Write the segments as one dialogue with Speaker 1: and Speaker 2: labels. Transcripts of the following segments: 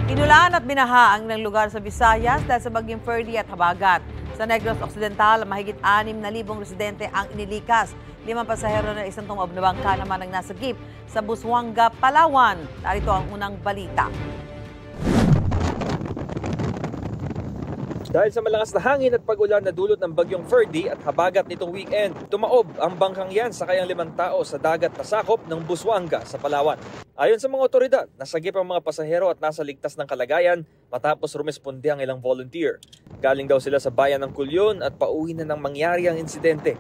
Speaker 1: Inulan at binaha ang ilang lugar sa Visayas dahil sa bagyong Ferdy at Habagat. Sa Negros Occidental, mahigit 6,000 residente ang inilikas. 5 pasahero na isang tumaob na bangka naman ang nasagip sa Busuanga, Palawan. Narito ang unang balita.
Speaker 2: Dahil sa malakas na hangin at pag-ulan na dulot ng bagyong Ferdy at Habagat nitong weekend, tumaob ang bangkang yan sa kayang 5 tao sa dagat na sakop ng Busuanga sa Palawan. Ayon sa mga otoridad, nasagip ang mga pasahero at nasa ligtas ng kalagayan matapos rumisponde ang ilang volunteer. Galing daw sila sa bayan ng Culyon at pauwi na nang mangyari ang insidente.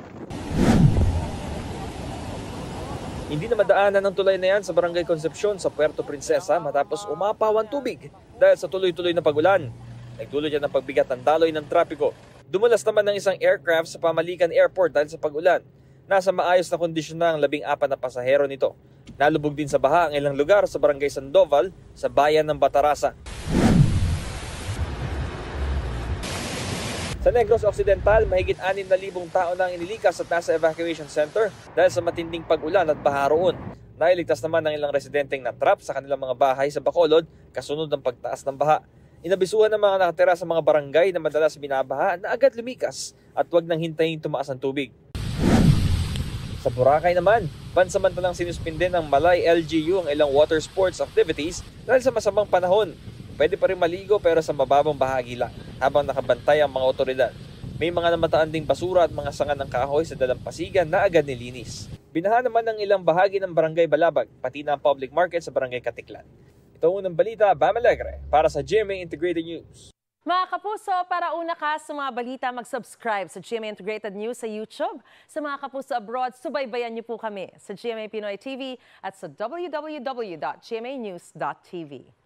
Speaker 2: Hindi na madaanan ng tulay na yan sa Barangay Concepcion sa Puerto Princesa matapos umapaw ang tubig dahil sa tuloy-tuloy na pag-ulan. Nagdulot yan ng pagbigat ng daloy ng trapiko. Dumulas naman ng isang aircraft sa Pamalican Airport dahil sa pag-ulan. Nasa maayos na kondisyon na ang 14 na pasahero nito. Nalubog din sa baha ang ilang lugar sa Barangay Sandoval sa bayan ng Batarasa. Sa Negros Occidental, mahigit 6,000 tao na ang inilikas at nasa evacuation center dahil sa matinding pag-ulan at baha roon. Nailigtas naman ng ilang residenteng natrap sa kanilang mga bahay sa Bacolod kasunod ng pagtaas ng baha. Inabisuhan ng mga nakatira sa mga barangay na madalas binabaha na agad lumikas at huwag nang hintayin tumaas ang tubig. Sa Boracay naman, pansamantalang sinuspinde ng Malay LGU ang ilang water sports activities dahil sa masamang panahon. Pwede pa rin maligo pero sa mababang bahagi lang habang nakabantay ang mga otoridad. May mga namataan ding basura at mga sanga ng kahoy sa dalampasigan na agad nilinis. Binaha naman ng ilang bahagi ng Barangay Balabag, pati na ang public market sa Barangay Katiklan. Ito ang unang balita, Bam Alegre, para sa GMA Integrated News.
Speaker 3: Mga kapuso, para una ka sa mga balita, mag-subscribe sa GMA Integrated News sa YouTube. Sa mga kapuso abroad, subaybayan niyo po kami sa GMA Pinoy TV at sa www.gmanews.tv.